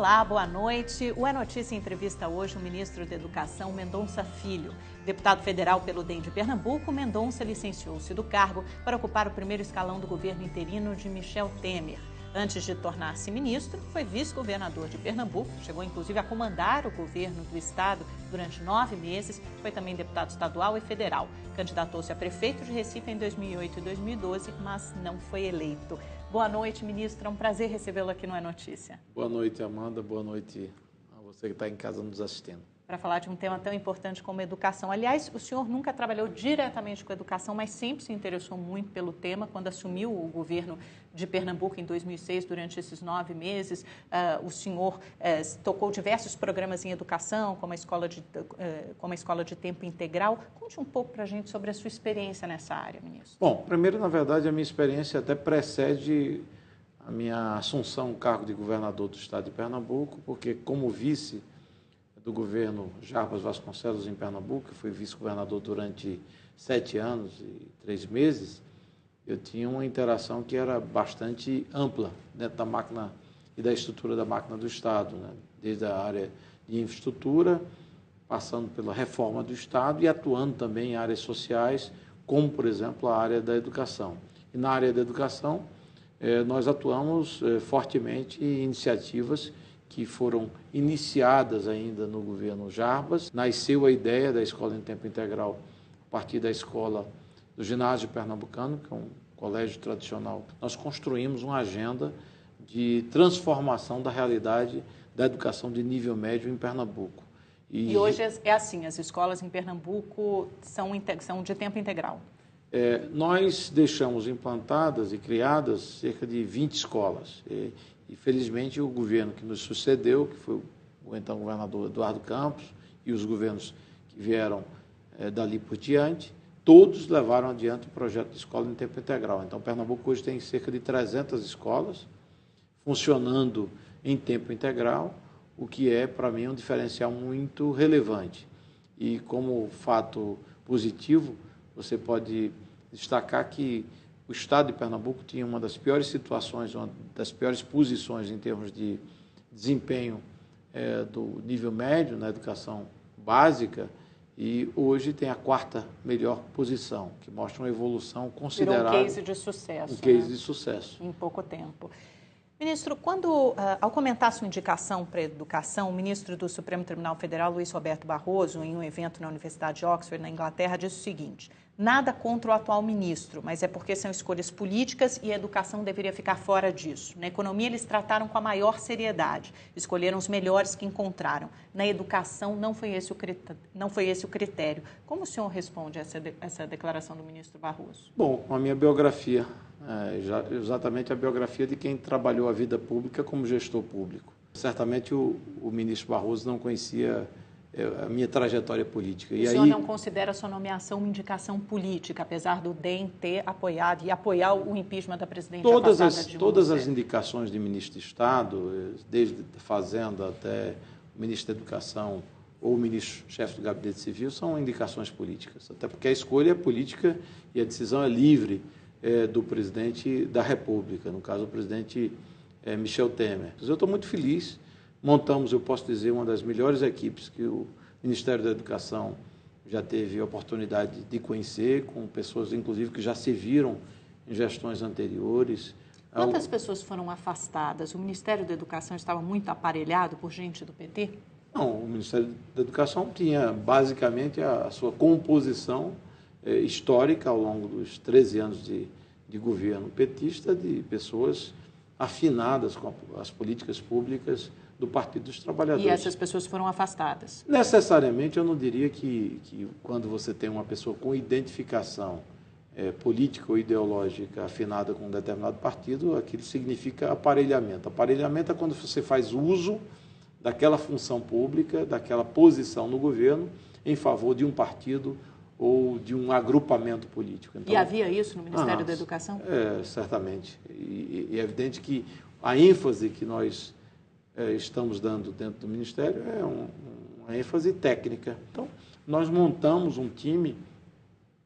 Olá, boa noite. O É Notícia entrevista hoje o ministro da Educação, Mendonça Filho. Deputado federal pelo DEM de Pernambuco, Mendonça licenciou-se do cargo para ocupar o primeiro escalão do governo interino de Michel Temer. Antes de tornar-se ministro, foi vice-governador de Pernambuco, chegou inclusive a comandar o governo do estado durante 9 meses, foi também deputado estadual e federal. Candidatou-se a prefeito de Recife em 2008 e 2012, mas não foi eleito. Boa noite, ministro. É um prazer recebê-lo aqui no É Notícia. Boa noite, Amanda. Boa noite a você que está em casa nos assistindo. Para falar de um tema tão importante como educação. Aliás, o senhor nunca trabalhou diretamente com educação, mas sempre se interessou muito pelo tema. Quando assumiu o governo de Pernambuco em 2006, durante esses 9 meses, o senhor tocou diversos programas em educação, como a escola de tempo integral. Conte um pouco para a gente sobre a sua experiência nessa área, ministro. Bom, primeiro, na verdade, a minha experiência até precede a minha assunção ao cargo de governador do estado de Pernambuco, porque como vice do governo Jarbas Vasconcelos em Pernambuco, que fui vice-governador durante 7 anos e 3 meses, eu tinha uma interação que era bastante ampla dentro da máquina e da estrutura da máquina do Estado, né? Desde a área de infraestrutura, passando pela reforma do Estado e atuando também em áreas sociais, como, por exemplo, a área da educação. E na área da educação, nós atuamos fortemente em iniciativas que foram iniciadas ainda no governo Jarbas. Nasceu a ideia da escola em tempo integral a partir da escola do ginásio pernambucano, que é um colégio tradicional. Nós construímos uma agenda de transformação da realidade da educação de nível médio em Pernambuco. E hoje é assim, as escolas em Pernambuco são de tempo integral? Nós deixamos implantadas e criadas cerca de 20 escolas. E, felizmente, o governo que nos sucedeu, que foi o então governador Eduardo Campos, e os governos que vieram dali por diante, todos levaram adiante o projeto de escola em tempo integral. Então, Pernambuco hoje tem cerca de 300 escolas funcionando em tempo integral, o que é, para mim, um diferencial muito relevante. E, como fato positivo, você pode destacar que o estado de Pernambuco tinha uma das piores situações, uma das piores posições em termos de desempenho do nível médio na educação básica, e hoje tem a 4ª melhor posição, que mostra uma evolução considerável. Virou um case de sucesso. Um case de sucesso. Em pouco tempo. Ministro, ao comentar sua indicação para a educação, o ministro do Supremo Tribunal Federal, Luiz Roberto Barroso, em um evento na Universidade de Oxford, na Inglaterra, disse o seguinte: nada contra o atual ministro, mas é porque são escolhas políticas e a educação deveria ficar fora disso. Na economia, eles trataram com a maior seriedade, escolheram os melhores que encontraram. Na educação, não foi esse o critério. Como o senhor responde a essa declaração do ministro Barroso? Bom, a minha biografia, exatamente a biografia de quem trabalhou a vida pública como gestor público. Certamente o ministro Barroso não conhecia a minha trajetória política. O senhor não considera a sua nomeação uma indicação política, apesar do DEM ter apoiado e apoiar o impeachment da presidente afastada Dilma Rousseff? Todas as indicações de ministro de Estado, desde a Fazenda até o ministro da Educação ou o ministro-chefe do Gabinete Civil, são indicações políticas, até porque a escolha é política e a decisão é livre do presidente da República, no caso o presidente Michel Temer. Eu estou muito feliz. Montamos, eu posso dizer, uma das melhores equipes que o Ministério da Educação já teve a oportunidade de conhecer, com pessoas, inclusive, que já serviram em gestões anteriores. Quantas pessoas foram afastadas? O Ministério da Educação estava muito aparelhado por gente do PT? Não, o Ministério da Educação tinha, basicamente, a sua composição histórica ao longo dos 13 anos de governo petista, de pessoas afinadas com as políticas públicas do Partido dos Trabalhadores. E essas pessoas foram afastadas? Necessariamente, eu não diria que quando você tem uma pessoa com identificação política ou ideológica afinada com um determinado partido, aquilo significa aparelhamento. Aparelhamento é quando você faz uso daquela função pública, daquela posição no governo, em favor de um partido ou de um agrupamento político. Então, e havia isso no Ministério da Educação? Certamente. E é evidente que a ênfase que nós estamos dando dentro do Ministério é uma ênfase técnica. Então, nós montamos um time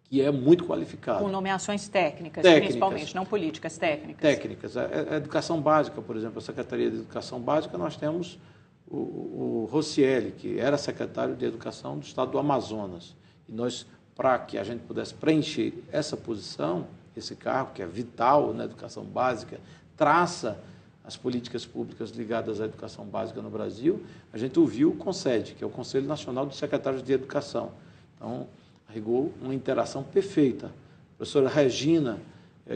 que é muito qualificado. Com nomeações técnicas, principalmente, não políticas, técnicas. Técnicas. A educação básica, por exemplo, a Secretaria de Educação Básica, nós temos o Rocieli, que era secretário de Educação do Estado do Amazonas. E nós, para que a gente pudesse preencher essa posição, esse cargo, que é vital na educação básica, traça as políticas públicas ligadas à educação básica no Brasil, a gente ouviu o CONSED, que é o Conselho Nacional dos Secretários de Educação. Então, a rigor, uma interação perfeita. A professora Regina,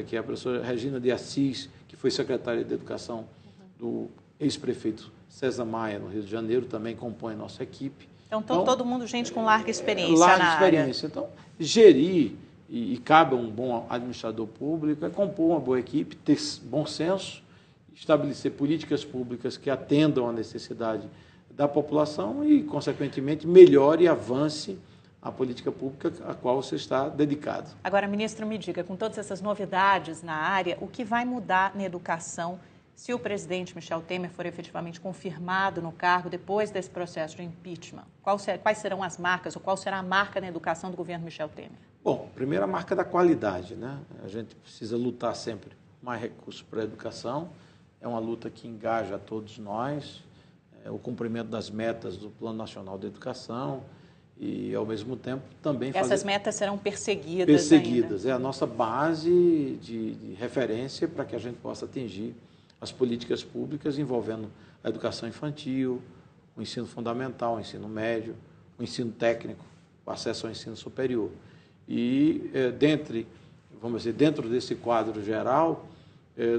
que é a professora Regina de Assis, que foi secretária de Educação do ex-prefeito César Maia, no Rio de Janeiro, também compõe a nossa equipe. Então, todo mundo, gente com larga experiência larga na experiência. área. Então, gerir, e cabe a um bom administrador público, é compor uma boa equipe, ter bom senso, estabelecer políticas públicas que atendam à necessidade da população e, consequentemente, melhore e avance a política pública a qual você está dedicado. Agora, ministro, me diga, com todas essas novidades na área, o que vai mudar na educação se o presidente Michel Temer for efetivamente confirmado no cargo depois desse processo de impeachment? Quais serão as marcas, ou qual será a marca na educação do governo Michel Temer? Bom, primeiro a marca da qualidade, né? A gente precisa lutar sempre mais recursos para a educação, é uma luta que engaja a todos nós, o cumprimento das metas do Plano Nacional de Educação e, ao mesmo tempo, também Essas metas serão perseguidas Perseguidas, ainda. é a nossa base de referência para que a gente possa atingir as políticas públicas envolvendo a educação infantil, o ensino fundamental, o ensino médio, o ensino técnico, o acesso ao ensino superior. E, dentro desse quadro geral,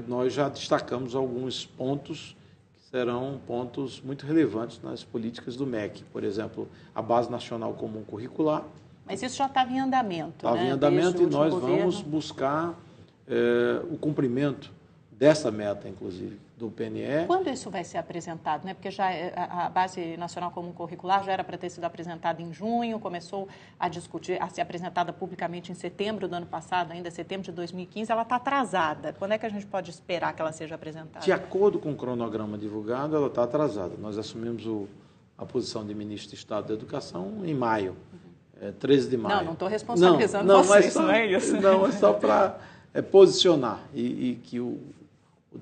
nós já destacamos alguns pontos que serão pontos muito relevantes nas políticas do MEC. Por exemplo, a Base Nacional Comum Curricular. Mas isso já estava em andamento, Estava em andamento e nós vamos buscar o cumprimento dessa meta, inclusive, do PNE. Quando isso vai ser apresentado? Né? Porque já a Base Nacional Comum Curricular já era para ter sido apresentada em junho, começou a ser apresentada publicamente em setembro do ano passado, ainda setembro de 2015, ela está atrasada. Quando é que a gente pode esperar que ela seja apresentada? De acordo com o cronograma divulgado, ela está atrasada. Nós assumimos a posição de ministro de Estado da Educação em maio, 13 de maio. Não estou responsabilizando vocês, não é isso? Não, é só para posicionar e que o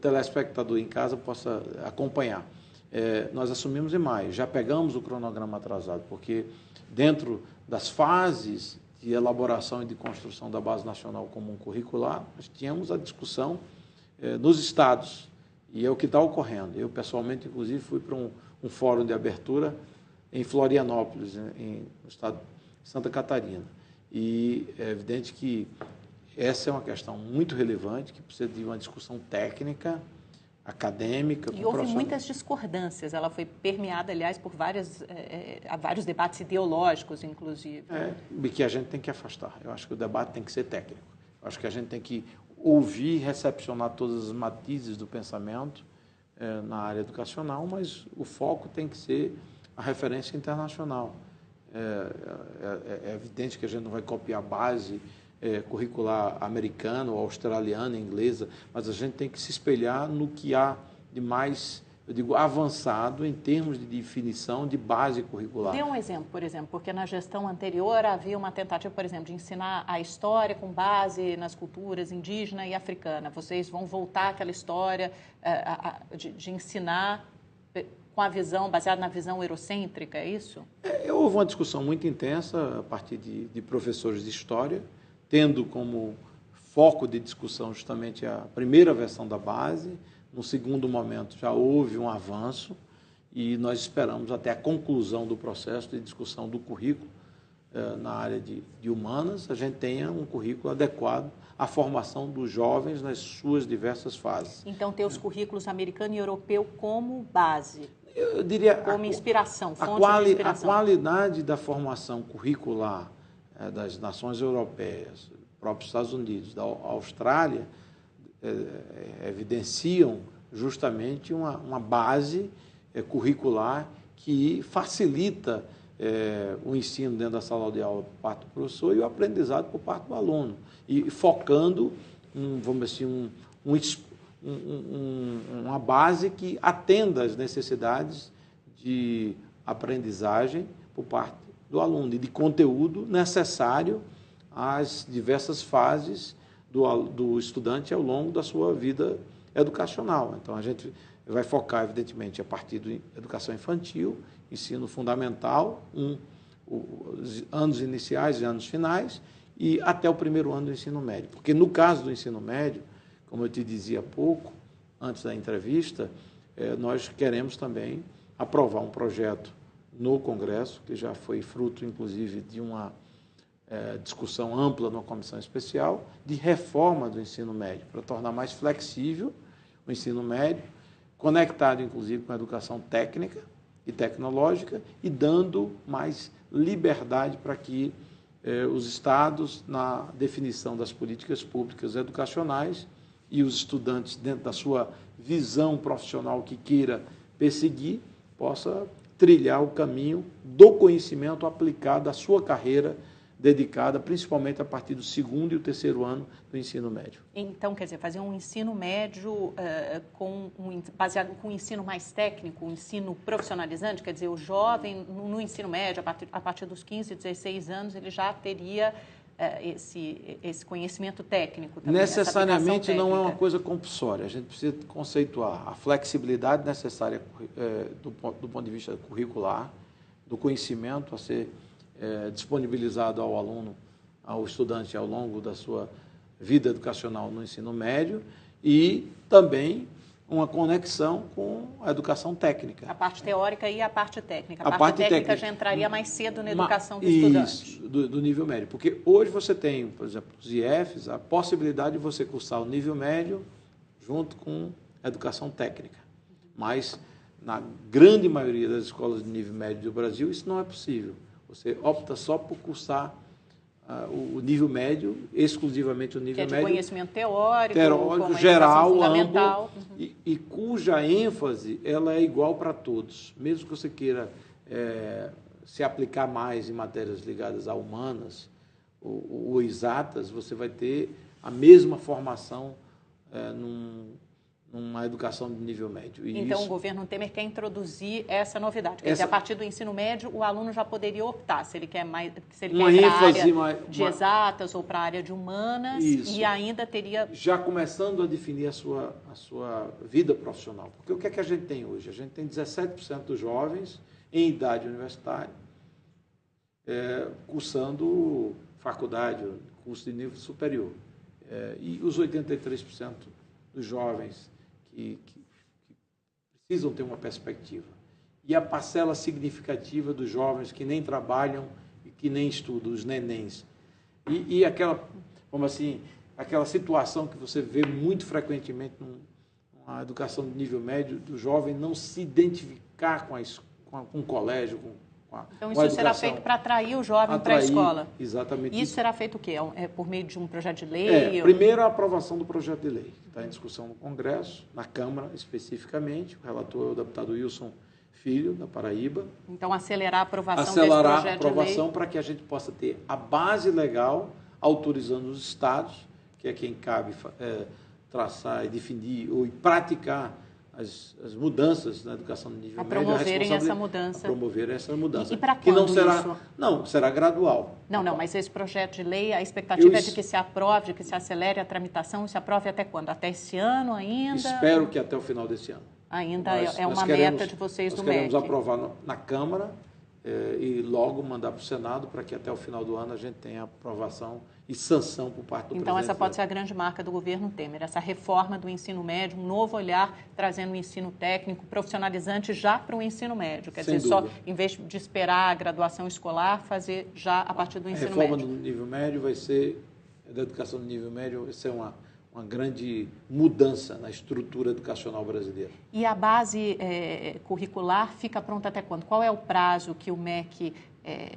telespectador em casa possa acompanhar. Nós assumimos em maio, já pegamos o cronograma atrasado, porque dentro das fases de elaboração e de construção da Base Nacional Comum Curricular, nós tínhamos a discussão nos estados, e é o que está ocorrendo. Eu, pessoalmente, inclusive, fui para um fórum de abertura em Florianópolis, no estado de Santa Catarina, e é evidente que essa é uma questão muito relevante, que precisa de uma discussão técnica, acadêmica. E houve muitas discordâncias. Ela foi permeada, aliás, por vários debates ideológicos, inclusive. E que a gente tem que afastar. Eu acho que o debate tem que ser técnico. Eu acho que a gente tem que ouvir, recepcionar todas as matizes do pensamento na área educacional, mas o foco tem que ser a referência internacional. É evidente que a gente não vai copiar a base curricular americana ou australiana, inglesa, mas a gente tem que se espelhar no que há de mais, eu digo, avançado em termos de definição de base curricular. Dê um exemplo, por exemplo, porque na gestão anterior havia uma tentativa, por exemplo, de ensinar a história com base nas culturas indígena e africana. Vocês vão voltar àquela história de ensinar com a visão, baseada na visão eurocêntrica, é isso? Houve uma discussão muito intensa a partir de professores de história, tendo como foco de discussão justamente a primeira versão da base. No segundo momento já houve um avanço e nós esperamos até a conclusão do processo de discussão do currículo na área de humanas, a gente tenha um currículo adequado à formação dos jovens nas suas diversas fases. Então, ter os currículos americano e europeu como base, eu diria, como inspiração, fonte de inspiração. A qualidade da formação curricular das nações europeias, próprios Estados Unidos, da Austrália, evidenciam justamente uma base curricular que facilita o ensino dentro da sala de aula por parte do professor e o aprendizado por parte do aluno, e focando, vamos dizer assim, uma base que atenda às necessidades de aprendizagem por parte do aluno e de conteúdo necessário as diversas fases do estudante ao longo da sua vida educacional. Então, a gente vai focar, evidentemente, a partir da educação infantil, ensino fundamental, os anos iniciais e anos finais, e até o primeiro ano do ensino médio. Porque, no caso do ensino médio, como eu te dizia há pouco, antes da entrevista, nós queremos também aprovar um projeto no Congresso, que já foi fruto, inclusive, de uma discussão ampla numa comissão especial, de reforma do ensino médio, para tornar mais flexível o ensino médio, conectado, inclusive, com a educação técnica e tecnológica, e dando mais liberdade para que os estados, na definição das políticas públicas educacionais, e os estudantes, dentro da sua visão profissional que queira perseguir, possa trilhar o caminho do conhecimento aplicado à sua carreira dedicada, principalmente a partir do segundo e o terceiro ano do ensino médio. Então, quer dizer, fazer um ensino médio baseado com um ensino mais técnico, um ensino profissionalizante, quer dizer, o jovem no ensino médio, a partir dos 15, 16 anos, ele já teria esse conhecimento técnico também. Necessariamente não é uma coisa compulsória, a gente precisa conceituar a flexibilidade necessária do ponto de vista curricular, do conhecimento a ser disponibilizado ao aluno, ao estudante ao longo da sua vida educacional no ensino médio, e também uma conexão com a educação técnica. A parte teórica e a parte técnica. A parte técnica já entraria mais cedo na educação do estudante. Isso, do nível médio. Porque hoje você tem, por exemplo, os IFs, a possibilidade de você cursar o nível médio junto com a educação técnica. Mas, na grande maioria das escolas de nível médio do Brasil, isso não é possível. Você opta só por cursar o nível médio, exclusivamente o nível médio. Que é de conhecimento teórico geral, amplo, e cuja ênfase ela é igual para todos. Mesmo que você queira se aplicar mais em matérias ligadas a humanas ou exatas, você vai ter a mesma formação numa educação de nível médio. E então, o governo Temer quer introduzir essa novidade. Quer dizer, a partir do ensino médio, o aluno já poderia optar se ele quer para a área de exatas ou para a área de humanas, e ainda teria... Já começando a definir a sua vida profissional. Porque o que é que a gente tem hoje? A gente tem 17% dos jovens em idade universitária cursando faculdade, curso de nível superior. E os 83% dos jovens que precisam ter uma perspectiva. E a parcela significativa dos jovens que nem trabalham e que nem estudam, os nenéns. E aquela, como assim, aquela situação que você vê muito frequentemente numa educação de nível médio, do jovem não se identificar com o colégio, então, isso será feito para atrair o jovem para a escola? Exatamente. Isso será feito o quê? Por meio de um projeto de lei? Primeiro, a aprovação do projeto de lei. Está em discussão no Congresso, na Câmara especificamente. O relator é o deputado Wilson Filho, da Paraíba. Então, acelerar a aprovação desse projeto de lei? Acelerar a aprovação para que a gente possa ter a base legal autorizando os estados, que é quem cabe traçar e definir ou praticar as mudanças na educação de nível médio. Promoverem essa mudança. Promover essa mudança. E para quando não será, isso? Não, será gradual. Não, mas esse projeto de lei, a expectativa é de que se aprove, de que se acelere a tramitação, se aprove até quando? Até esse ano ainda? Espero que até o final desse ano. Ainda é uma meta de vocês do MEC. Nós queremos aprovar na Câmara e logo mandar para o Senado para que até o final do ano a gente tenha aprovação e sanção por parte do presidente. Então, essa pode ser a grande marca do governo Temer, essa reforma do ensino médio, um novo olhar, trazendo o ensino técnico, profissionalizante já para o ensino médio. Quer dizer, só, em vez de esperar a graduação escolar, fazer já a partir do ensino médio. A reforma do nível médio vai ser, da educação do nível médio, vai ser uma grande mudança na estrutura educacional brasileira. E a base curricular fica pronta até quando? Qual é o prazo que o MEC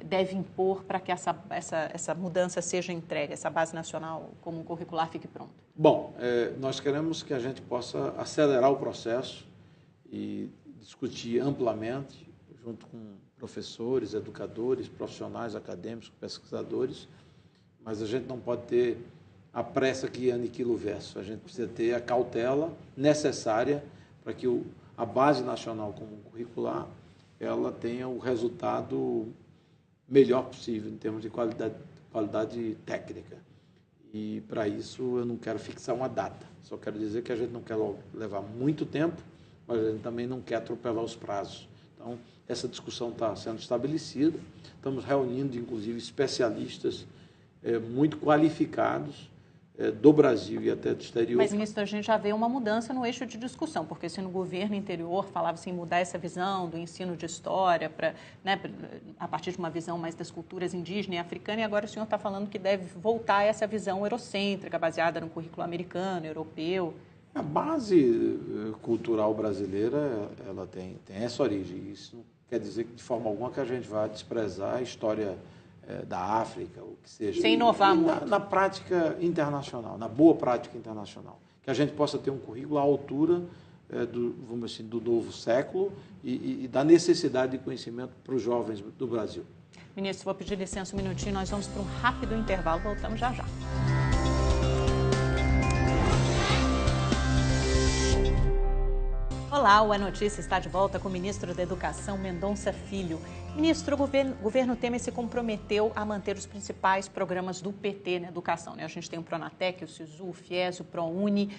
deve impor para que essa mudança seja entregue, essa base nacional comum curricular fique pronta? Bom, nós queremos que a gente possa acelerar o processo e discutir amplamente, junto com professores, educadores, profissionais, acadêmicos, pesquisadores, mas a gente não pode ter a pressa que aniquila o verso. A gente precisa ter a cautela necessária para que a base nacional comum curricular ela tenha o resultado melhor possível em termos de qualidade qualidade técnica. E, para isso, eu não quero fixar uma data. Só quero dizer que a gente não quer levar muito tempo, mas a gente também não quer atropelar os prazos. Então, essa discussão está sendo estabelecida. Estamos reunindo, inclusive, especialistas muito qualificados do Brasil e até do exterior. Mas, ministro, a gente já vê uma mudança no eixo de discussão, porque se no governo anterior falava-se em mudar essa visão do ensino de história a partir de uma visão mais das culturas indígena e africana, e agora o senhor está falando que deve voltar a essa visão eurocêntrica, baseada no currículo americano, europeu. A base cultural brasileira, ela tem essa origem. Isso não quer dizer que, de forma alguma, que a gente vá desprezar a história da África, o que seja. Sem inovar muito. Na prática internacional, na boa prática internacional. Que a gente possa ter um currículo à altura vamos dizer assim, do novo século e da necessidade de conhecimento para os jovens do Brasil. Ministro, vou pedir licença um minutinho, nós vamos para um rápido intervalo, voltamos já já. Olá, o É Notícia está de volta com o ministro da Educação, Mendonça Filho. Ministro, o governo Temer se comprometeu a manter os principais programas do PT na educação, né? A gente tem o Pronatec, o SISU, o FIES, o ProUni.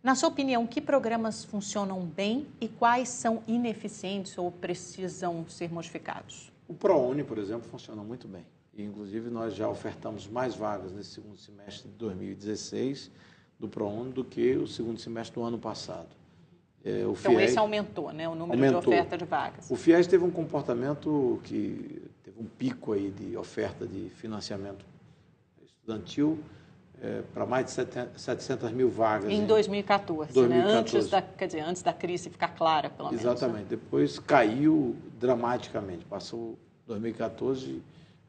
Na sua opinião, que programas funcionam bem e quais são ineficientes ou precisam ser modificados? O ProUni, por exemplo, funciona muito bem. E, inclusive, nós já ofertamos mais vagas nesse segundo semestre de 2016 do ProUni do que o segundo semestre do ano passado. Então, FIES, esse aumentou, né, o número de oferta de vagas. O FIES teve um comportamento que teve um pico aí de oferta de financiamento estudantil para mais de 700 mil vagas. Em 2014, né? Antes da crise ficar clara, pelo menos. Exatamente. Né? Depois caiu dramaticamente. Passou 2014,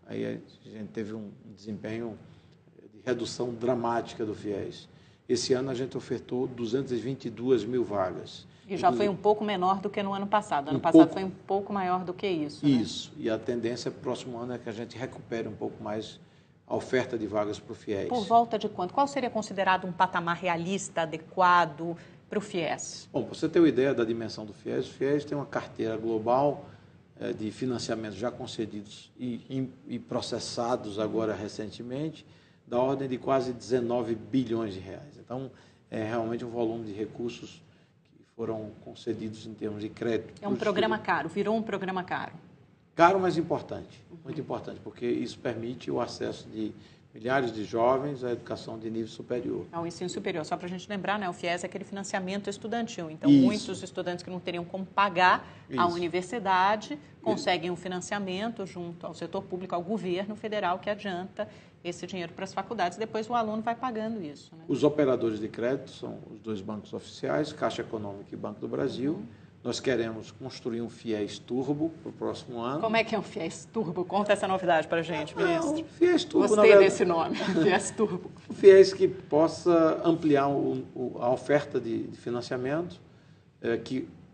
aí a gente teve um desempenho de redução dramática do FIES. Esse ano a gente ofertou 222 mil vagas. E já foi um pouco menor do que no ano passado. Ano passado foi um pouco maior do que isso. Isso. Né? E a tendência para o próximo ano é que a gente recupere um pouco mais a oferta de vagas para o FIES. Por volta de quanto? Qual seria considerado um patamar realista, adequado para o FIES? Bom, para você ter uma ideia da dimensão do FIES, o FIES tem uma carteira global de financiamentos já concedidos e processados agora recentemente, da ordem de quase 19 bilhões de reais. Então, é realmente um volume de recursos que foram concedidos em termos de crédito. É um programa caro, virou um programa caro. Caro, mas importante, muito importante, porque isso permite o acesso de milhares de jovens à educação de nível superior. Ao ensino superior. Só para a gente lembrar, né, o FIES é aquele financiamento estudantil. Então, isso. Muitos estudantes que não teriam como pagar a universidade conseguem um financiamento junto ao setor público, ao governo federal, que adianta esse dinheiro para as faculdades. Depois o aluno vai pagando isso. Né? Os operadores de crédito são os dois bancos oficiais, Caixa Econômica e Banco do Brasil. Nós queremos construir um FIES Turbo para o próximo ano. Como é que é um FIES Turbo? Conta essa novidade para a gente, ministro. Um FIES Turbo, gostei desse nome, FIES Turbo. Um FIES que possa ampliar a oferta de financiamento,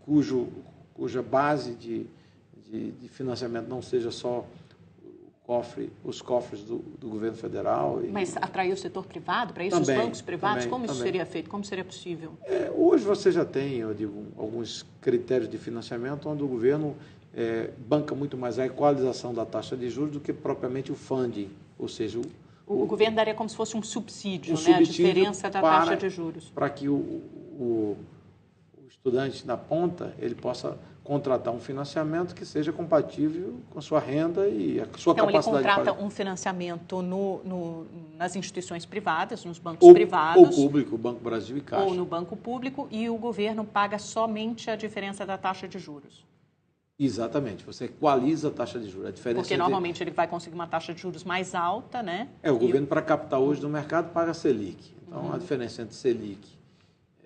cuja base de financiamento não seja só os cofres do governo federal. Mas atrair o setor privado para isso? Os bancos privados? Como isso seria feito? Como seria possível? Hoje você já tem, eu digo, alguns critérios de financiamento onde o governo banca muito mais a equalização da taxa de juros do que propriamente o funding, ou seja... O governo daria como se fosse um subsídio, né? A diferença da taxa de juros. Para que o estudante na ponta ele possa contratar um financiamento que seja compatível com a sua renda e a sua capacidade de pagar. Então, ele contrata um financiamento nas instituições privadas, nos bancos privados. Ou público, Banco Brasil e Caixa. Ou no banco público, e o governo paga somente a diferença da taxa de juros. Exatamente, você equaliza a taxa de juros. A diferença porque normalmente ele vai conseguir uma taxa de juros mais alta, né? O governo, para captar hoje no mercado, paga Selic. Então, a diferença entre Selic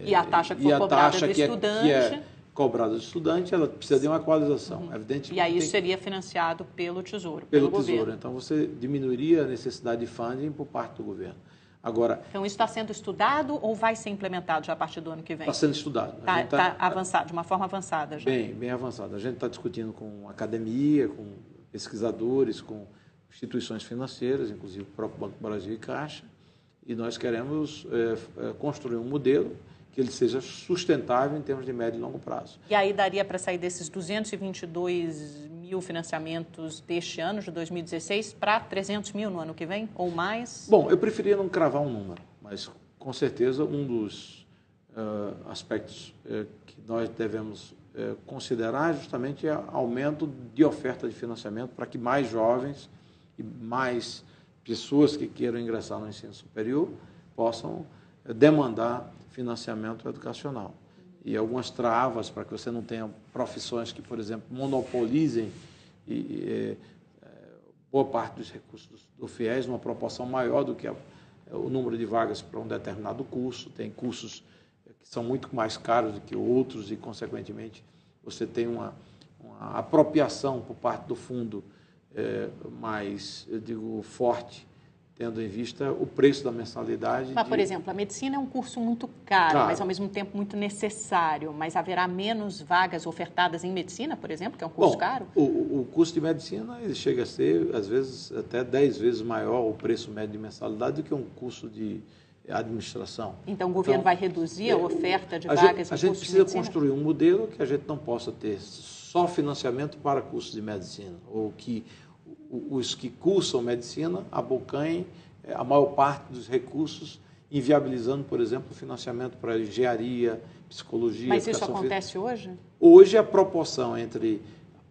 e a taxa que for cobrada do estudante... que é cobrada do estudante, ela precisa de uma equalização. Evidente, e aí isso seria financiado pelo Tesouro, pelo Tesouro. Então, você diminuiria a necessidade de funding por parte do governo. Agora, então, isso está sendo estudado ou vai ser implementado já a partir do ano que vem? Está sendo estudado. Está avançado, de uma forma avançada já? Bem avançado. A gente está discutindo com academia, com pesquisadores, com instituições financeiras, inclusive o próprio Banco do Brasil e Caixa, e nós queremos construir um modelo que ele seja sustentável em termos de médio e longo prazo. E aí daria para sair desses 222 mil financiamentos deste ano, de 2016, para 300 mil no ano que vem, ou mais? Bom, eu preferia não cravar um número, mas com certeza um dos aspectos que nós devemos considerar justamente é aumento de oferta de financiamento para que mais jovens e mais pessoas que queiram ingressar no ensino superior possam demandar financiamento educacional. E algumas travas para que você não tenha profissões que, por exemplo, monopolizem boa parte dos recursos do FIES, numa proporção maior do que o número de vagas para um determinado curso. Tem cursos que são muito mais caros do que outros e, consequentemente, você tem uma apropriação por parte do fundo mais, eu digo, forte, tendo em vista o preço da mensalidade. Mas, por exemplo, a medicina é um curso muito caro, mas ao mesmo tempo muito necessário. Mas haverá menos vagas ofertadas em medicina, por exemplo, que é um curso caro? O curso de medicina ele chega a ser, às vezes, até 10 vezes maior o preço médio de mensalidade do que um curso de administração. Então, o governo vai reduzir a oferta de vagas em cursos de medicina? A gente precisa construir um modelo que a gente não possa ter só financiamento para cursos de medicina, ou que os que cursam medicina abocanhem a maior parte dos recursos, inviabilizando, por exemplo, o financiamento para engenharia, psicologia. Mas isso acontece hoje? Hoje, a proporção entre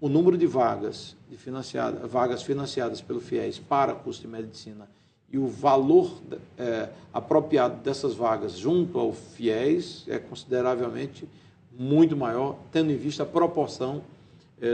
o número de vagas financiadas pelo FIES para curso de medicina e o valor apropriado dessas vagas junto ao FIES é consideravelmente muito maior, tendo em vista a proporção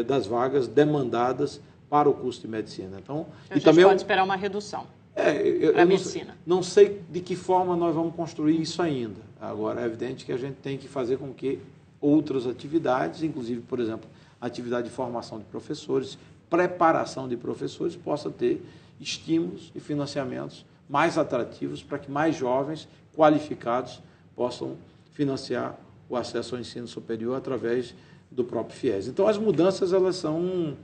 das vagas demandadas para o curso de medicina. Então, a gente pode esperar uma redução para a medicina. Não sei de que forma nós vamos construir isso ainda. Agora, é evidente que a gente tem que fazer com que outras atividades, inclusive, por exemplo, a atividade de formação de professores, preparação de professores, possa ter estímulos e financiamentos mais atrativos para que mais jovens qualificados possam financiar o acesso ao ensino superior através do próprio FIES. Então, as mudanças, elas são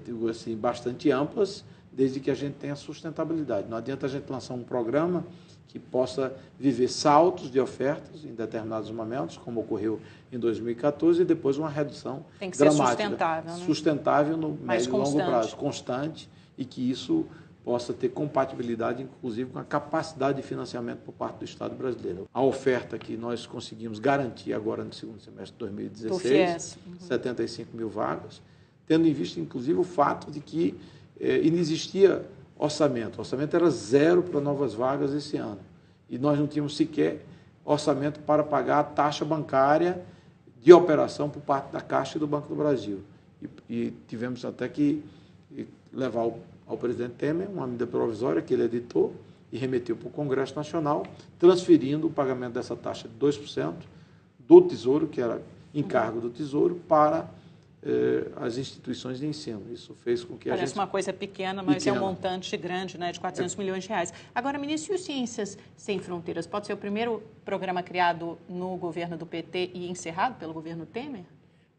digo assim, bastante amplas, desde que a gente tenha sustentabilidade. Não adianta a gente lançar um programa que possa viver saltos de ofertas em determinados momentos, como ocorreu em 2014, e depois uma redução tem que dramática. Ser sustentável, né? Sustentável no médio e longo prazo, constante, e que isso possa ter compatibilidade, inclusive, com a capacidade de financiamento por parte do Estado brasileiro. A oferta que nós conseguimos garantir agora no segundo semestre de 2016, 75 mil vagas, tendo em vista, inclusive, o fato de que não existia orçamento. O orçamento era zero para novas vagas esse ano. E nós não tínhamos sequer orçamento para pagar a taxa bancária de operação por parte da Caixa e do Banco do Brasil. E tivemos até que levar ao presidente Temer uma medida provisória que ele editou e remeteu para o Congresso Nacional, transferindo o pagamento dessa taxa de 2% do Tesouro, que era encargo do Tesouro, para as instituições de ensino. Isso fez com que Parece uma coisa pequena, mas é um montante grande, né, de 400 milhões de reais. Agora, ministro, e o Ciências Sem Fronteiras? Pode ser o primeiro programa criado no governo do PT e encerrado pelo governo Temer?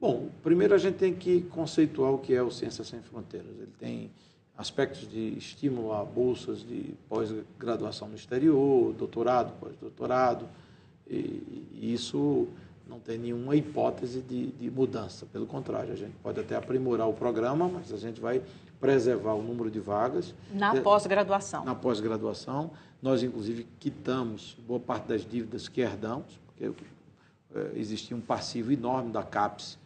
Bom, primeiro a gente tem que conceituar o que é o Ciências Sem Fronteiras. Ele tem aspectos de estímulo a bolsas de pós-graduação no exterior, doutorado, pós-doutorado, e isso não tem nenhuma hipótese de mudança. Pelo contrário, a gente pode até aprimorar o programa, mas a gente vai preservar o número de vagas. Na pós-graduação. Na pós-graduação. Nós, inclusive, quitamos boa parte das dívidas que herdamos, porque existia um passivo enorme da CAPES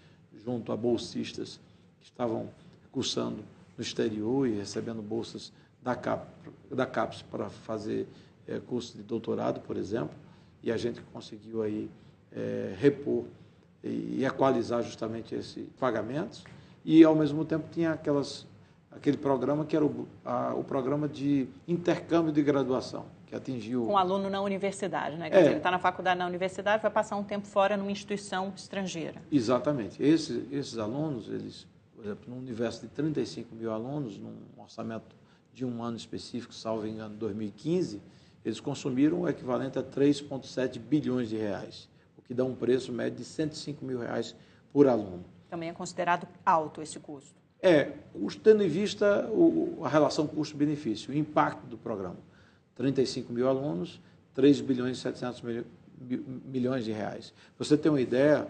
junto a bolsistas que estavam cursando no exterior e recebendo bolsas da CAPES para fazer curso de doutorado, por exemplo, e a gente conseguiu aí repor e equalizar justamente esses pagamentos, e ao mesmo tempo tinha aquele programa que era o programa de intercâmbio de graduação, que atingiu... Um aluno na universidade, né? Quer dizer, ele está na faculdade, na universidade, vai passar um tempo fora numa instituição estrangeira. Exatamente. Esses alunos, eles, por exemplo, num universo de 35 mil alunos, num orçamento de um ano específico, salvo engano, 2015, eles consumiram o equivalente a 3,7 bilhões de reais, o que dá um preço médio de 105 mil reais por aluno. Também é considerado alto esse custo. Custo tendo em vista a relação custo-benefício, o impacto do programa. 35 mil alunos, 3 bilhões e 700 milhões de reais. Para você ter uma ideia,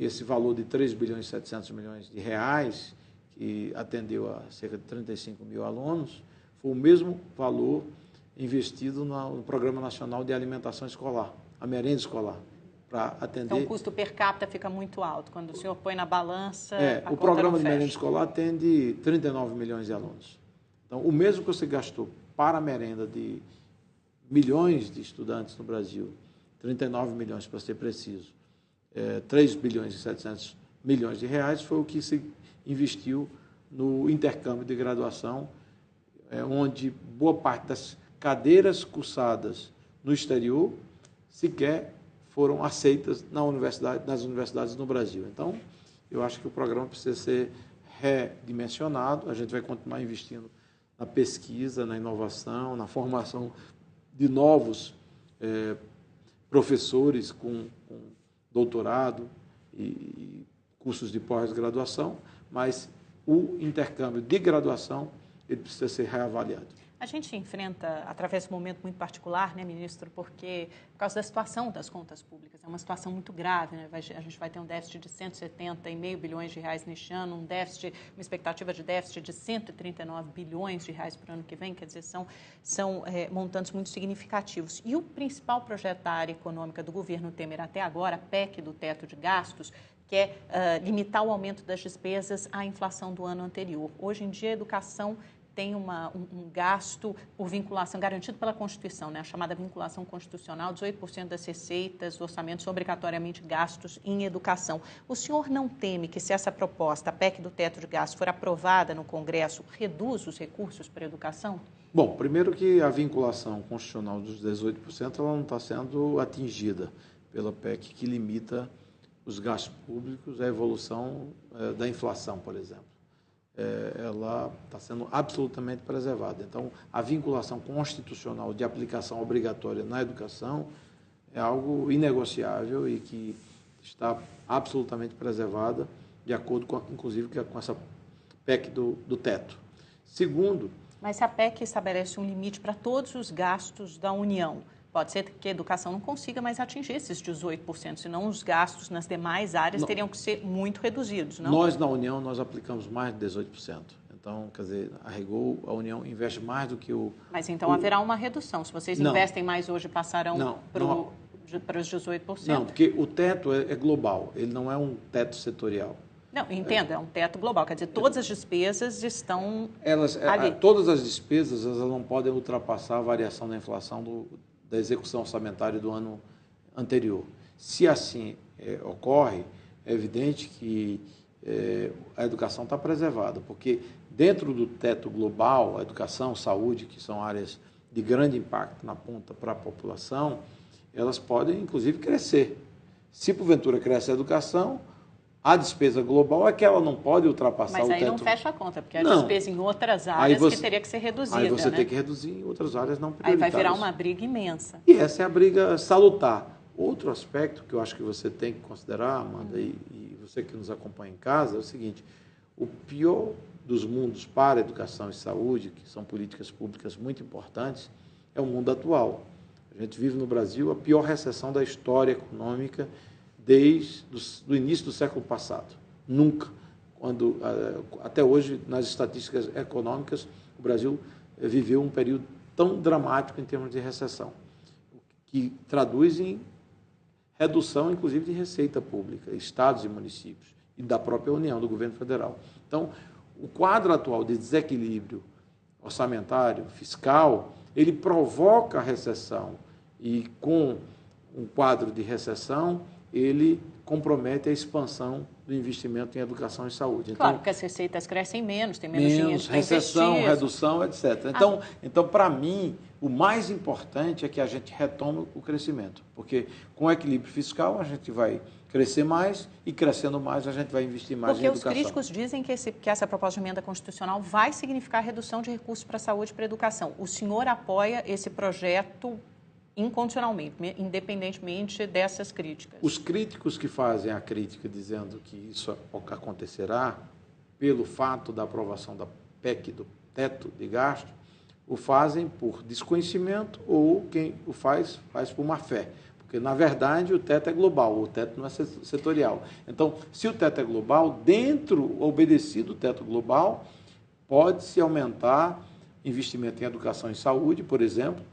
esse valor de 3 bilhões e 700 milhões de reais, que atendeu a cerca de 35 mil alunos, foi o mesmo valor investido no Programa Nacional de Alimentação Escolar, a merenda escolar, para atender... Então, o custo per capita fica muito alto. Quando o senhor põe na balança, o programa de merenda escolar atende 39 milhões de alunos. Então, o mesmo que você gastou para a merenda de milhões de estudantes no Brasil, 39 milhões para ser preciso, 3 bilhões e 700 milhões de reais foi o que se investiu no intercâmbio de graduação, onde boa parte das cadeiras cursadas no exterior sequer foram aceitas nas universidades no Brasil. Então, eu acho que o programa precisa ser redimensionado, a gente vai continuar investindo na pesquisa, na inovação, na formação de novos professores com doutorado e cursos de pós-graduação, mas o intercâmbio de graduação ele precisa ser reavaliado. A gente enfrenta, através de um momento muito particular, né, ministro, porque por causa da situação das contas públicas, é uma situação muito grave, né? A gente vai ter um déficit de 170,5 bilhões de reais neste ano, uma expectativa de déficit de 139 bilhões de reais para o ano que vem, quer dizer, são montantes muito significativos. E o principal projeto da área econômica do governo Temer até agora, a PEC do teto de gastos, que é limitar o aumento das despesas à inflação do ano anterior. Hoje em dia, a educação tem um gasto por vinculação, garantido pela Constituição, né? A chamada vinculação constitucional, 18% das receitas do orçamento são obrigatoriamente gastos em educação. O senhor não teme que, se essa proposta, a PEC do teto de gastos, for aprovada no Congresso, reduz os recursos para a educação? Bom, primeiro que a vinculação constitucional dos 18% ela não está sendo atingida pela PEC, que limita os gastos públicos à evolução da inflação, por exemplo. Ela está sendo absolutamente preservada. Então, a vinculação constitucional de aplicação obrigatória na educação é algo inegociável e que está absolutamente preservada, de acordo com, inclusive, com essa PEC do teto. Segundo... Mas se a PEC estabelece um limite para todos os gastos da União, pode ser que a educação não consiga mais atingir esses 18%, senão os gastos nas demais áreas teriam que ser muito reduzidos, não? Nós, na União, nós aplicamos mais de 18%. Então, quer dizer, a rigor, a União investe mais do que o... Mas então haverá uma redução. Se vocês investem mais hoje, passarão para os 18%? Não, porque o teto é global, ele não é um teto setorial. Não, entendo, é um teto global, quer dizer, todas as despesas estão ali. Todas as despesas elas não podem ultrapassar a variação da inflação da execução orçamentária do ano anterior. Se assim ocorre, é evidente que a educação está preservada, porque dentro do teto global, a educação, saúde, que são áreas de grande impacto na ponta para a população, elas podem, inclusive, crescer. Se, porventura, cresce a educação, a despesa global é que ela não pode ultrapassar o teto. Mas aí não fecha a conta, porque a despesa em outras áreas que teria que ser reduzida. Aí você né? tem que reduzir em outras áreas não prioritárias. Aí vai virar uma briga imensa. E essa é a briga salutar. Outro aspecto que eu acho que você tem que considerar, Amanda, e você que nos acompanha em casa, é o seguinte: o pior dos mundos para a educação e saúde, que são políticas públicas muito importantes, é o mundo atual. A gente vive no Brasil a pior recessão da história econômica desde o início do século passado. Nunca. Até hoje, nas estatísticas econômicas, o Brasil viveu um período tão dramático em termos de recessão, que traduz em redução, inclusive, de receita pública, estados e municípios, e da própria União, do governo federal. Então, o quadro atual de desequilíbrio orçamentário, fiscal, ele provoca a recessão, e com um quadro de recessão, ele compromete a expansão do investimento em educação e saúde. Claro, porque as receitas crescem menos, tem menos dinheiro para recessão, investir. redução, etc. Então, para mim, o mais importante é que a gente retome o crescimento, porque com o equilíbrio fiscal a gente vai crescer mais e, crescendo mais, a gente vai investir mais em educação. Porque os críticos dizem que essa proposta de emenda constitucional vai significar redução de recursos para a saúde e para a educação. O senhor apoia esse projeto incondicionalmente, independentemente dessas críticas? Os críticos que fazem a crítica dizendo que isso acontecerá pelo fato da aprovação da PEC do teto de gasto, o fazem por desconhecimento ou quem o faz por má fé. Porque, na verdade, o teto é global, o teto não é setorial. Então, se o teto é global, obedecido o teto global, pode-se aumentar investimento em educação e saúde, por exemplo,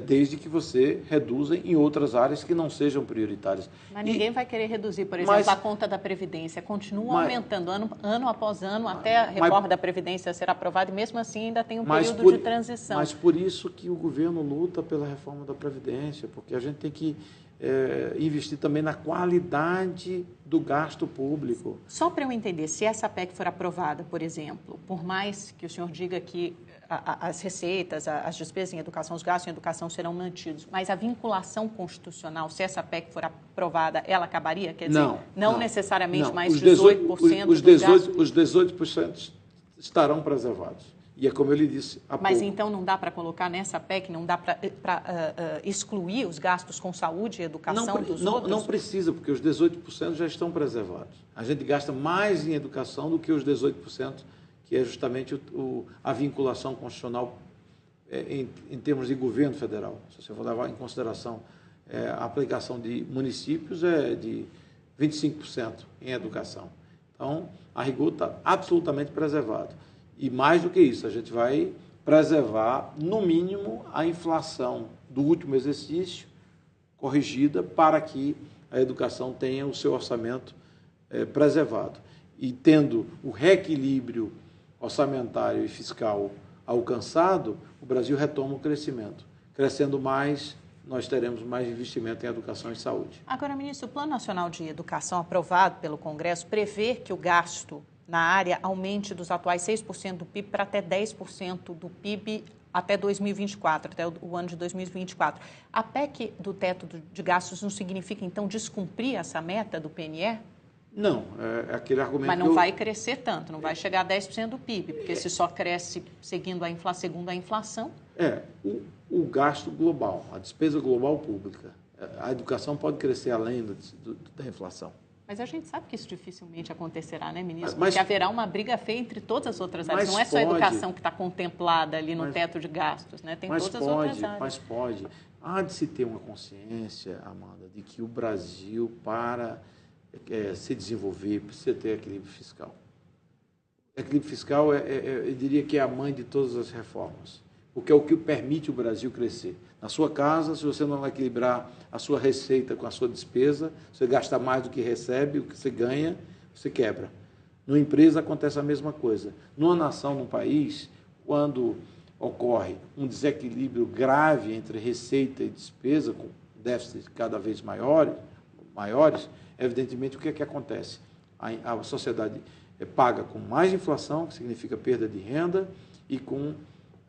desde que você reduza em outras áreas que não sejam prioritárias. Mas ninguém vai querer reduzir, por exemplo, a conta da Previdência. Continua aumentando ano após ano, até a reforma da Previdência ser aprovada, e mesmo assim ainda tem um período de transição. Mas por isso que o governo luta pela reforma da Previdência, porque a gente tem que investir também na qualidade do gasto público. Só para eu entender, se essa PEC for aprovada, por exemplo, por mais que o senhor diga que as receitas, as despesas em educação, os gastos em educação serão mantidos, mas a vinculação constitucional, se essa PEC for aprovada, ela acabaria? Quer dizer, não necessariamente mais 18% dos gastos? Os 18% estarão preservados. E é como eu lhe disse há pouco. Mas então não dá para colocar nessa PEC, não dá para excluir os gastos com saúde e educação dos outros? Não precisa, porque os 18% já estão preservados. A gente gasta mais em educação do que os 18%, que é justamente a vinculação constitucional em termos de governo federal. Se você for levar em consideração a aplicação de municípios, é de 25% em educação. Então, a rigor está absolutamente preservado. E mais do que isso, a gente vai preservar, no mínimo, a inflação do último exercício corrigida para que a educação tenha o seu orçamento preservado. E tendo o reequilíbrio orçamentário e fiscal alcançado, o Brasil retoma o crescimento. Crescendo mais, nós teremos mais investimento em educação e saúde. Agora, ministro, o Plano Nacional de Educação aprovado pelo Congresso prevê que o gasto na área aumente dos atuais 6% do PIB para até 10% do PIB até 2024, até o ano de 2024. A PEC do teto de gastos não significa, então, descumprir essa meta do PNE? Não, é aquele argumento. Mas não vai crescer tanto, não vai chegar a 10% do PIB, porque se só cresce segundo a inflação. O gasto global, a despesa global pública. A educação pode crescer além da inflação. Mas a gente sabe que isso dificilmente acontecerá, né, ministro? Porque haverá uma briga feia entre todas as outras áreas. Não é só a educação que está contemplada ali no teto de gastos, né? Tem todas as outras áreas. Mas pode. Há de se ter uma consciência, Amanda, de que o Brasil, para se desenvolver, precisa ter equilíbrio fiscal. Equilíbrio fiscal, eu diria que é a mãe de todas as reformas, porque é o que permite o Brasil crescer. Na sua casa, se você não equilibrar a sua receita com a sua despesa, você gasta mais do que recebe, o que você ganha, você quebra. Numa empresa acontece a mesma coisa. Numa nação, num país, quando ocorre um desequilíbrio grave entre receita e despesa, com déficits cada vez maiores, evidentemente, o que é que acontece? A sociedade paga com mais inflação, que significa perda de renda, e com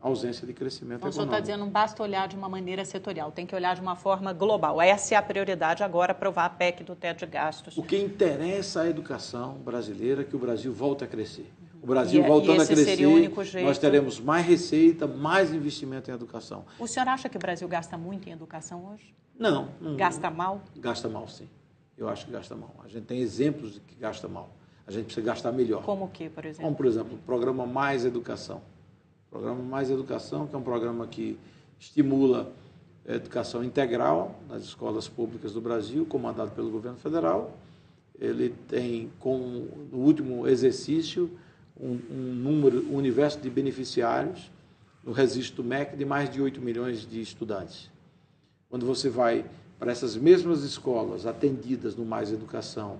ausência de crescimento econômico. O senhor está dizendo, não basta olhar de uma maneira setorial, tem que olhar de uma forma global. Essa é a prioridade agora, aprovar a PEC do teto de gastos. O que interessa à educação brasileira é que o Brasil volte a crescer. O Brasil voltando a crescer, seria o único jeito. Nós teremos mais receita, mais investimento em educação. O senhor acha que o Brasil gasta muito em educação hoje? Não. Gasta mal? Gasta mal, sim. Eu acho que gasta mal. A gente tem exemplos de que gasta mal. A gente precisa gastar melhor. Como o quê, por exemplo? Como, por exemplo, o programa Mais Educação. O programa Mais Educação, que é um programa que estimula a educação integral nas escolas públicas do Brasil, comandado pelo governo federal. Ele tem, no último exercício, um universo de beneficiários no registro do MEC de mais de 8 milhões de estudantes. Quando você vai para essas mesmas escolas atendidas no Mais Educação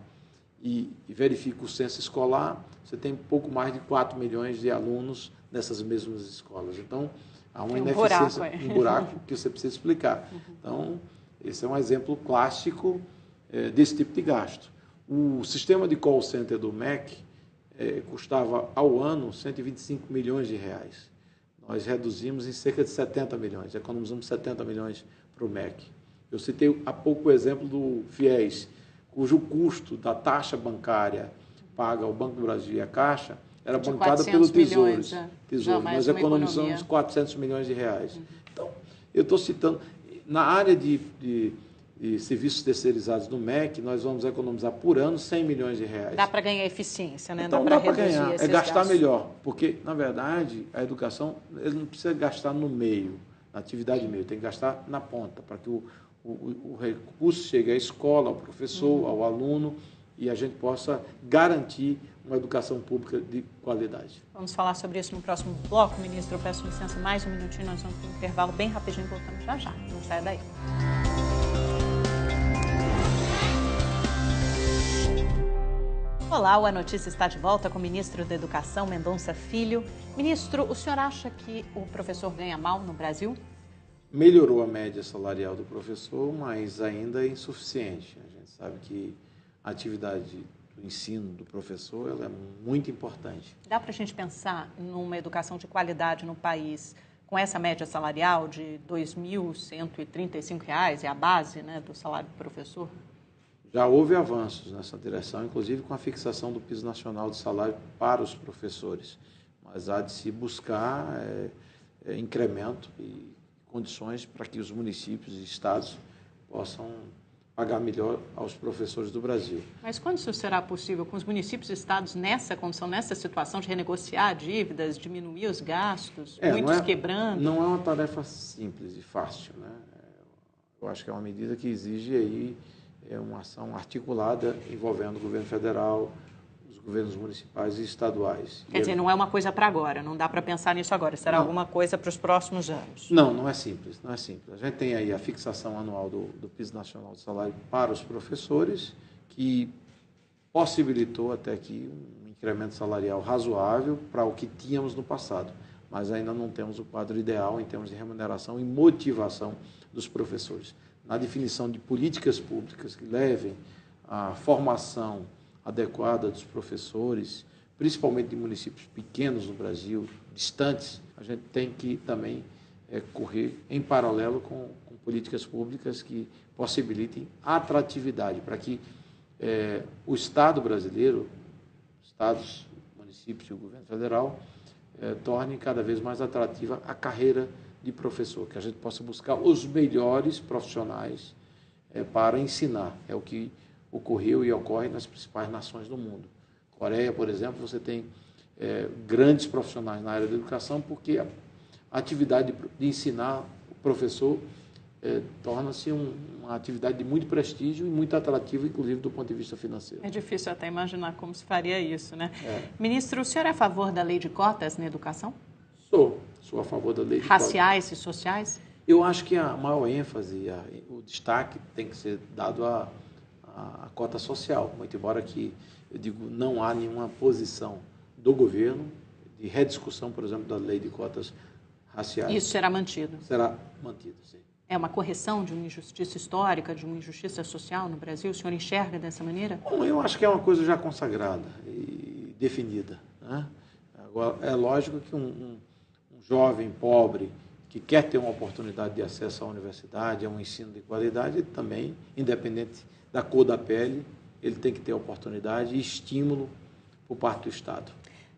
e verifica o censo escolar, você tem pouco mais de 4 milhões de alunos nessas mesmas escolas. Então, há uma ineficiência, um buraco que você precisa explicar. Então, esse é um exemplo clássico desse tipo de gasto. O sistema de call center do MEC custava ao ano 125 milhões de reais. Nós reduzimos em cerca de 70 milhões, economizamos 70 milhões para o MEC. Eu citei há pouco o exemplo do FIES, cujo custo da taxa bancária paga ao Banco do Brasil e à Caixa era bancada pelo Tesouro. Nós economizamos 400 milhões de reais. Então, eu estou citando, na área de serviços terceirizados do MEC, nós vamos economizar por ano 100 milhões de reais. Dá para ganhar eficiência, né? Então, dá para ganhar, gastar melhor, porque, na verdade, a educação ele não precisa gastar no meio, na atividade meio, tem que gastar na ponta, para que o o recurso chegue à escola, ao professor, ao aluno, e a gente possa garantir uma educação pública de qualidade. Vamos falar sobre isso no próximo bloco, ministro. Eu peço licença mais um minutinho, nós vamos para um intervalo bem rapidinho, voltamos já já. Não saia daí. Olá, o A Notícia está de volta com o ministro da Educação, Mendonça Filho. Ministro, o senhor acha que o professor ganha mal no Brasil? Melhorou a média salarial do professor, mas ainda é insuficiente. A gente sabe que a atividade do ensino do professor ela é muito importante. Dá para a gente pensar numa educação de qualidade no país com essa média salarial de R$ 2.135, é a base, né, do salário do professor? Já houve avanços nessa direção, inclusive com a fixação do piso nacional de salário para os professores. Mas há de se buscar incremento e condições para que os municípios e estados possam pagar melhor aos professores do Brasil. Mas quando isso será possível com os municípios e estados nessa condição, nessa situação de renegociar dívidas, diminuir os gastos, muitos quebrando? Não é uma tarefa simples e fácil, né? Eu acho que é uma medida que exige aí uma ação articulada envolvendo o governo federal, os governos municipais e estaduais. Quer dizer, não é uma coisa para agora, não dá para pensar nisso agora, será alguma coisa para os próximos anos? Não é simples, não é simples. A gente tem aí a fixação anual do piso nacional de salário para os professores, que possibilitou até aqui um incremento salarial razoável para o que tínhamos no passado, mas ainda não temos o quadro ideal em termos de remuneração e motivação dos professores. Na definição de políticas públicas que levem à formação adequada dos professores, principalmente de municípios pequenos no Brasil, distantes, a gente tem que também correr em paralelo com políticas públicas que possibilitem atratividade, para que o Estado brasileiro, estados, municípios e o governo federal, torne cada vez mais atrativa a carreira de professor, que a gente possa buscar os melhores profissionais para ensinar. É o que ocorreu e ocorre nas principais nações do mundo. Coreia, por exemplo, você tem grandes profissionais na área da educação, porque a atividade de ensinar o professor torna-se uma atividade de muito prestígio e muito atrativa, inclusive do ponto de vista financeiro. É difícil até imaginar como se faria isso, né? Ministro, o senhor é a favor da lei de cotas na educação? Sou a favor da lei de raciais e sociais? Eu acho que a maior ênfase, o destaque tem que ser dado à cota social, muito embora que, eu digo, não há nenhuma posição do governo de rediscussão, por exemplo, da lei de cotas raciais. Isso será mantido? Será mantido, sim. É uma correção de uma injustiça histórica, de uma injustiça social no Brasil? O senhor enxerga dessa maneira? Bom, eu acho que é uma coisa já consagrada e definida, né? Agora, é lógico que um jovem pobre que quer ter uma oportunidade de acesso à universidade, a um ensino de qualidade, ele também, independente da cor da pele, ele tem que ter oportunidade e estímulo por parte do Estado.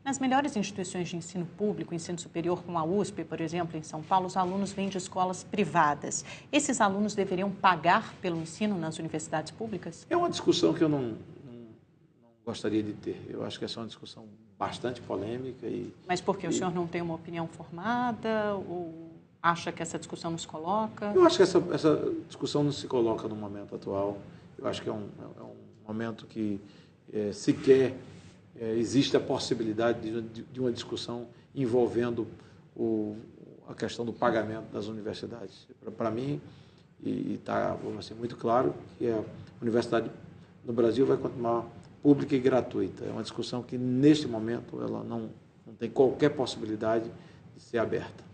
Nas melhores instituições de ensino público, ensino superior, como a USP, por exemplo, em São Paulo, os alunos vêm de escolas privadas. Esses alunos deveriam pagar pelo ensino nas universidades públicas? É uma discussão que eu não gostaria de ter. Eu acho que essa é uma discussão bastante polêmica. Mas por que? O senhor não tem uma opinião formada ou acha que essa discussão não se coloca? Eu acho que essa discussão não se coloca no momento atual. Eu acho que é um momento que sequer existe a possibilidade de uma discussão envolvendo a questão do pagamento das universidades. Para mim, e está, vamos dizer, muito claro que a universidade no Brasil vai continuar pública e gratuita. É uma discussão que, neste momento, ela não tem qualquer possibilidade de ser aberta.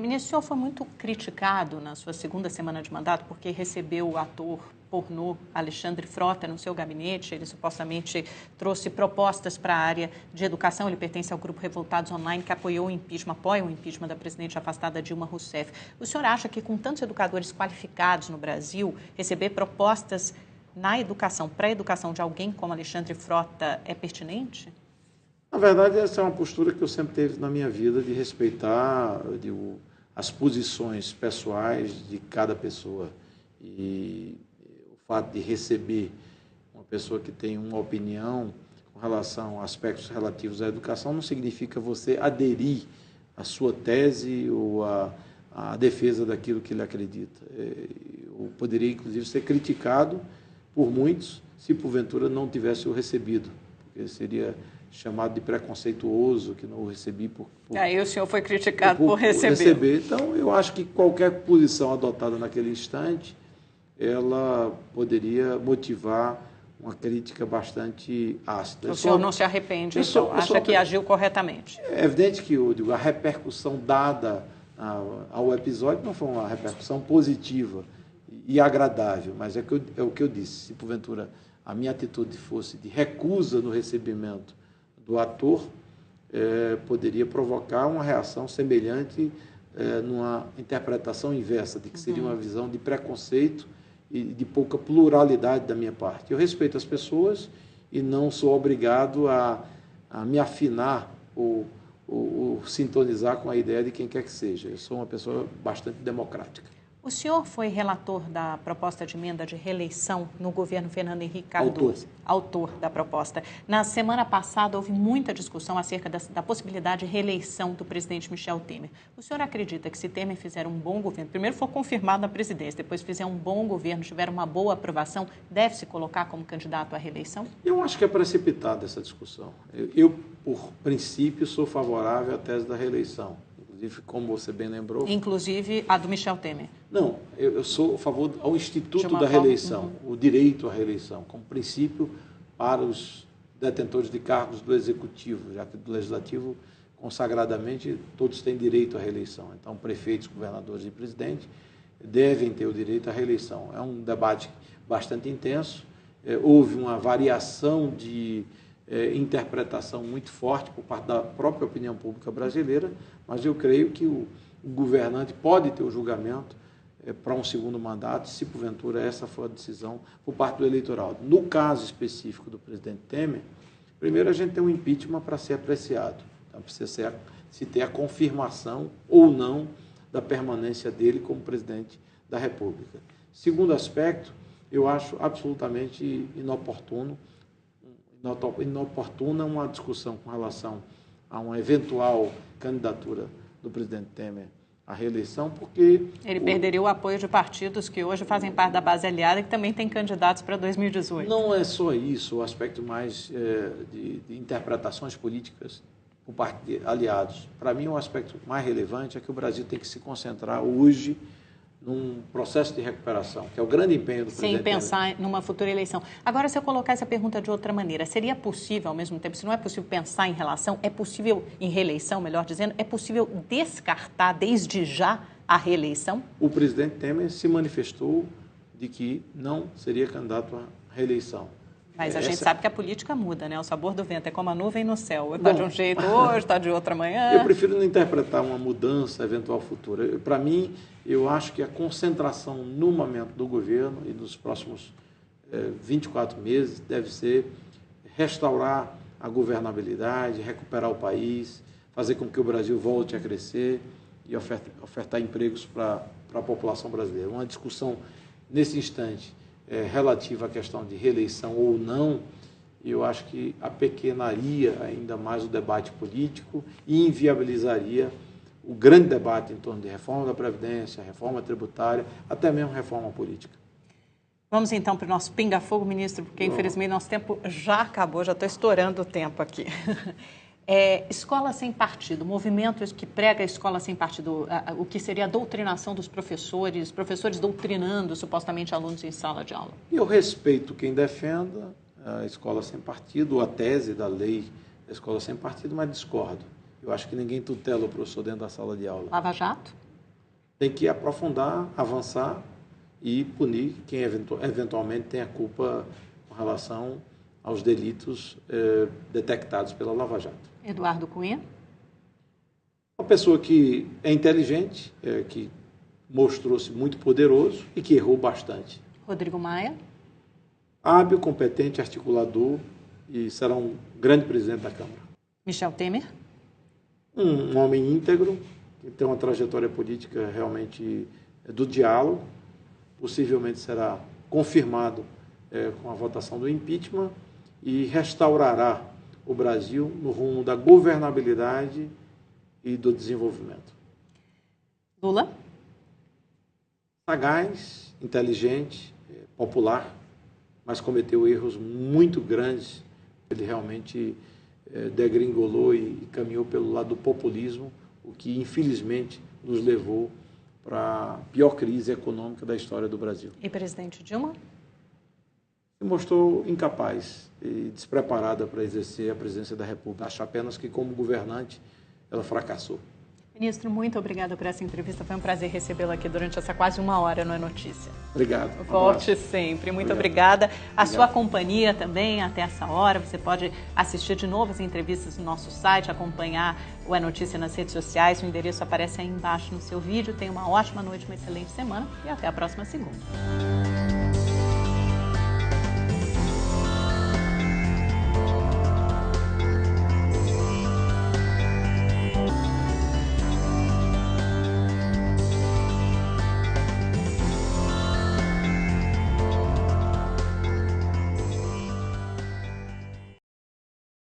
Ministro, o senhor foi muito criticado na sua segunda semana de mandato porque recebeu o ator pornô Alexandre Frota no seu gabinete. Ele supostamente trouxe propostas para a área de educação. Ele pertence ao grupo Revoltados Online, que apoia o impeachment da presidente afastada Dilma Rousseff. O senhor acha que, com tantos educadores qualificados no Brasil, receber propostas na educação, para a educação de alguém como Alexandre Frota é pertinente? Na verdade, essa é uma postura que eu sempre tive na minha vida, de respeitar as posições pessoais de cada pessoa. E o fato de receber uma pessoa que tem uma opinião com relação a aspectos relativos à educação não significa você aderir à sua tese ou à defesa daquilo que ele acredita. Eu poderia, inclusive, ser criticado por muitos se, porventura, não tivesse o recebido, porque seria chamado de preconceituoso, que não o recebi Aí o senhor foi criticado por receber. Então, eu acho que qualquer posição adotada naquele instante, ela poderia motivar uma crítica bastante ácida. O senhor não se arrepende, então? Acha que agiu corretamente? É evidente que a repercussão dada ao episódio não foi uma repercussão positiva e agradável, mas é o que eu disse. Se, porventura, a minha atitude fosse de recusa no recebimento do ator, poderia provocar uma reação semelhante numa interpretação inversa, de que seria uma visão de preconceito e de pouca pluralidade da minha parte. Eu respeito as pessoas e não sou obrigado a me afinar ou sintonizar com a ideia de quem quer que seja. Eu sou uma pessoa bastante democrática. O senhor foi relator da proposta de emenda de reeleição no governo Fernando Henrique Cardoso. Autor da proposta. Na semana passada, houve muita discussão acerca da possibilidade de reeleição do presidente Michel Temer. O senhor acredita que se Temer fizer um bom governo, primeiro for confirmado na presidência, depois fizer um bom governo, tiver uma boa aprovação, deve se colocar como candidato à reeleição? Eu acho que é precipitada essa discussão. Eu, por princípio, sou favorável à tese da reeleição. Como você bem lembrou. Inclusive a do Michel Temer. Não, eu sou a favor ao instituto da reeleição, o direito à reeleição, como princípio para os detentores de cargos do Executivo, já que do Legislativo, consagradamente, todos têm direito à reeleição. Então, prefeitos, governadores e presidentes devem ter o direito à reeleição. É um debate bastante intenso, houve uma variação de interpretação muito forte por parte da própria opinião pública brasileira, mas eu creio que o governante pode ter o julgamento para um segundo mandato, se porventura essa for a decisão por parte do eleitorado. No caso específico do presidente Temer, primeiro a gente tem um impeachment para ser apreciado, então precisa se ter a confirmação ou não da permanência dele como presidente da República. Segundo aspecto, eu acho absolutamente inoportuna uma discussão com relação a uma eventual candidatura do presidente Temer à reeleição, porque... Ele perderia o apoio de partidos que hoje fazem parte da base aliada e que também tem candidatos para 2018. Não é só isso, o aspecto mais de interpretações políticas por parte de aliados. Para mim, o aspecto mais relevante é que o Brasil tem que se concentrar hoje num processo de recuperação, que é o grande empenho do presidente. Sem pensar numa futura eleição. Agora, se eu colocar essa pergunta de outra maneira, seria possível, ao mesmo tempo, se não é possível pensar em relação, é possível, em reeleição, melhor dizendo, é possível descartar desde já a reeleição? O presidente Temer se manifestou de que não seria candidato à reeleição. Mas a gente sabe que a política muda, né? O sabor do vento é como a nuvem no céu. Está de um jeito hoje, está de outro amanhã. Eu prefiro não interpretar uma mudança eventual futura. Para mim, eu acho que a concentração no momento do governo e nos próximos 24 meses deve ser restaurar a governabilidade, recuperar o país, fazer com que o Brasil volte a crescer e ofertar empregos para a população brasileira. Uma discussão nesse instante relativa à questão de reeleição ou não, eu acho que apequenaria ainda mais o debate político e inviabilizaria o grande debate em torno de reforma da Previdência, reforma tributária, até mesmo reforma política. Vamos então para o nosso pinga-fogo, ministro, porque infelizmente nosso tempo já acabou, já estou estourando o tempo aqui. Escola sem partido, movimentos que prega a escola sem partido, o que seria a doutrinação dos professores doutrinando supostamente alunos em sala de aula. Eu respeito quem defenda a escola sem partido, ou a tese da lei da escola sem partido, mas discordo. Eu acho que ninguém tutela o professor dentro da sala de aula. Lava Jato? Tem que aprofundar, avançar e punir quem eventualmente tem a culpa com relação aos delitos detectados pela Lava Jato. Eduardo Cunha? Uma pessoa que é inteligente, que mostrou-se muito poderoso e que errou bastante. Rodrigo Maia? Hábil, competente, articulador e será um grande presidente da Câmara. Michel Temer? Um homem íntegro, que tem uma trajetória política realmente do diálogo, possivelmente será confirmado com a votação do impeachment e restaurará o Brasil no rumo da governabilidade e do desenvolvimento. Lula? sagaz, inteligente, popular, mas cometeu erros muito grandes. Ele realmente degringolou e caminhou pelo lado do populismo, o que infelizmente nos levou para a pior crise econômica da história do Brasil. E presidente Dilma? Se mostrou incapaz e despreparada para exercer a presidência da República. Acho apenas que, como governante, ela fracassou. Ministro, muito obrigada por essa entrevista. Foi um prazer recebê-lo aqui durante essa quase uma hora no É Notícia. Obrigado. Volte sempre. Muito obrigada. A sua companhia também até essa hora. Você pode assistir de novo as entrevistas no nosso site, acompanhar o É Notícia nas redes sociais. O endereço aparece aí embaixo no seu vídeo. Tenha uma ótima noite, uma excelente semana e até a próxima segunda.